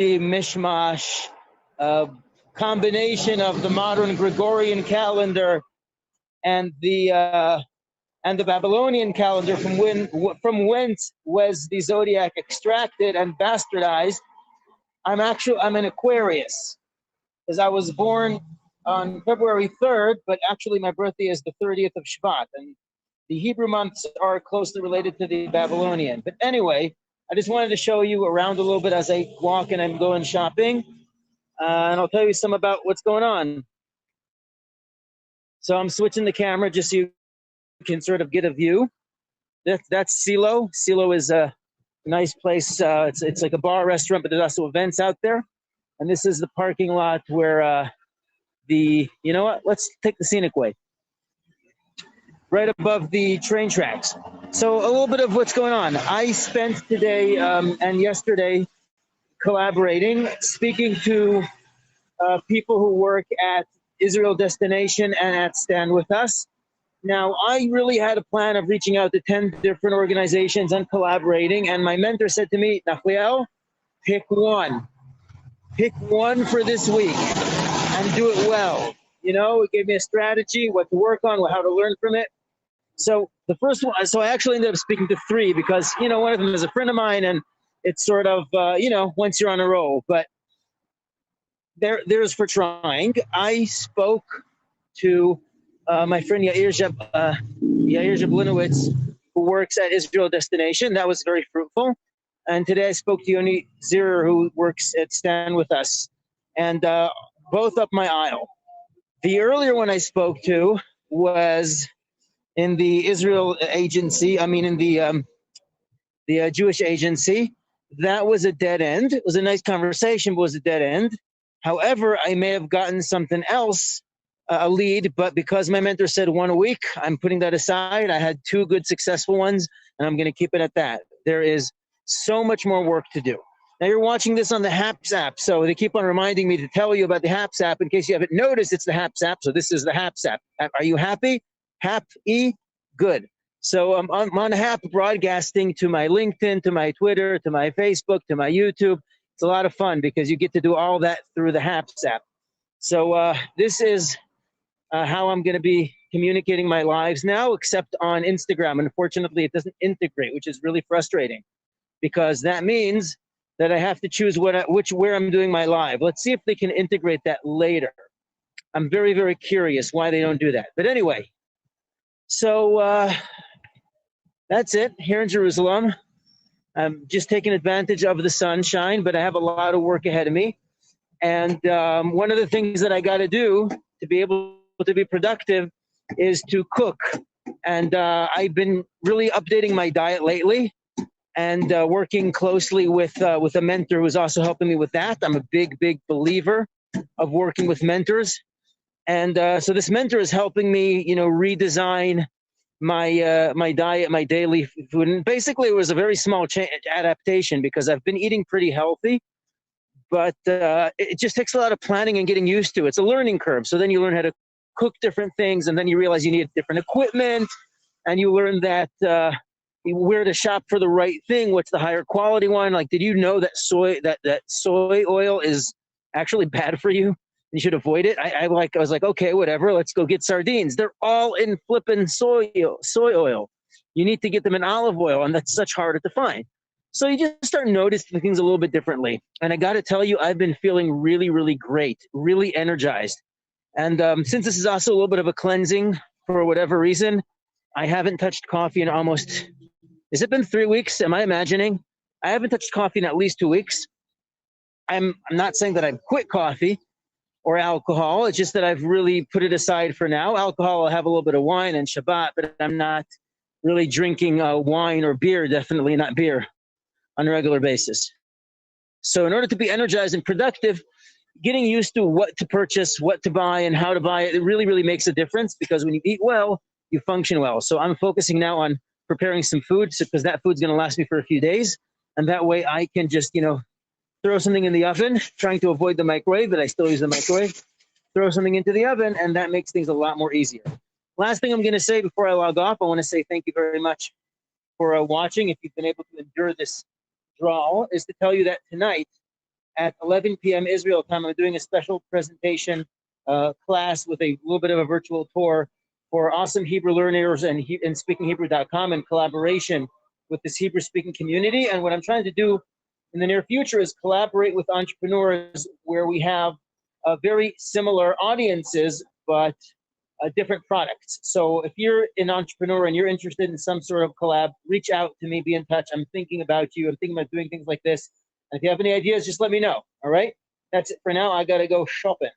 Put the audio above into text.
mishmash combination of the modern Gregorian calendar and the Babylonian calendar, from whence was the zodiac extracted and bastardized. I'm an Aquarius, because I was born on February 3rd, but actually my birthday is the 30th of Shvat, and the Hebrew months are closely related to the Babylonian. But anyway, I just wanted to show you around a little bit as I walk and I'm going shopping, and I'll tell you some about what's going on. So I'm switching the camera just so you can sort of get a view. That's Silo. Silo is a nice place. It's like a bar restaurant, but there's also events out there. And this is the parking lot where you know what? Let's take the scenic way. Right above the train tracks. So a little bit of what's going on. I spent today and yesterday collaborating, speaking to people who work at Israel Destination and at Stand With Us. Now, I really had a plan of reaching out to 10 different organizations and collaborating, and my mentor said to me, Nachliel, pick one. Pick one for this week and do it well. You know, it gave me a strategy, what to work on, how to learn from it. So the first one, so I actually ended up speaking to 3 because, you know, one of them is a friend of mine, and it's sort of, you know, once you're on a roll, but there's for trying. I spoke to my friend Yair Jablinowitz, who works at Israel Destination. That was very fruitful. And today I spoke to Yoni Zirer, who works at Stand With Us, and both up my aisle. The earlier one I spoke to was in the Israel agency, in the Jewish agency. That was a dead end. It was a nice conversation, but it was a dead end. However, I may have gotten something else, a lead, but because my mentor said 1 a week, I'm putting that aside. I had 2 good, successful ones, and I'm going to keep it at that. There is so much more work to do. Now, you're watching this on the HAPS app, so they keep on reminding me to tell you about the HAPS app. In case you haven't noticed, it's the HAPS app, so this is the HAPS app. Are you happy? HAP-E? Good. So I'm on HAP broadcasting to my LinkedIn, to my Twitter, to my Facebook, to my YouTube. It's a lot of fun because you get to do all that through the HAPS app. So this is how I'm going to be communicating my lives now, except on Instagram. Unfortunately, it doesn't integrate, which is really frustrating, because that means that I have to choose where I'm doing my live. Let's see if they can integrate that later. I'm very, very curious why they don't do that. But anyway, so that's it here in Jerusalem. I'm just taking advantage of the sunshine, but I have a lot of work ahead of me. And one of the things that I got to do to be able to be productive is to cook. And I've been really updating my diet lately, and working closely with a mentor who's also helping me with that. I'm a big, big believer of working with mentors. And so this mentor is helping me, you know, redesign my diet, my daily food. And basically it was a very small adaptation, because I've been eating pretty healthy, but it just takes a lot of planning and getting used to. It's a learning curve. So then you learn how to cook different things, and then you realize you need different equipment, and you learn that where to shop for the right thing, what's the higher quality one. Like, did you know that soy oil is actually bad for you? You should avoid it. I was like, okay, whatever, let's go get sardines. They're all in flippin' soy oil. You need to get them in olive oil, and that's such harder to find. So you just start noticing things a little bit differently. And I got to tell you, I've been feeling really, really great, really energized. And since this is also a little bit of a cleansing for whatever reason, I haven't touched coffee in almost, has it been 3 weeks? Am I imagining? I haven't touched coffee in at least 2 weeks. I'm not saying that I've quit coffee or alcohol. It's just that I've really put it aside for now. Alcohol, I'll have a little bit of wine and Shabbat, but I'm not really drinking wine or beer, definitely not beer, on a regular basis. So in order to be energized and productive, getting used to what to purchase, what to buy, and how to buy it, it really, really makes a difference, because when you eat well, you function well. So I'm focusing now on preparing some food, because that food's going to last me for a few days. And that way I can just, you know, throw something in the oven, trying to avoid the microwave, but I still use the microwave. Throw something into the oven, and that makes things a lot more easier. Last thing I'm going to say before I log off, I want to say thank you very much for watching. If you've been able to endure this drawl, is to tell you that tonight at 11 p.m. Israel time. I'm doing a special presentation class with a little bit of a virtual tour for awesome Hebrew learners and speakinghebrew.com in collaboration with this Hebrew speaking community. And what I'm trying to do in the near future is collaborate with entrepreneurs where we have very similar audiences, but different products. So if you're an entrepreneur and you're interested in some sort of collab, reach out to me, be in touch. I'm thinking about you. I'm thinking about doing things like this. And if you have any ideas, just let me know. All right. That's it for now. I got to go shopping.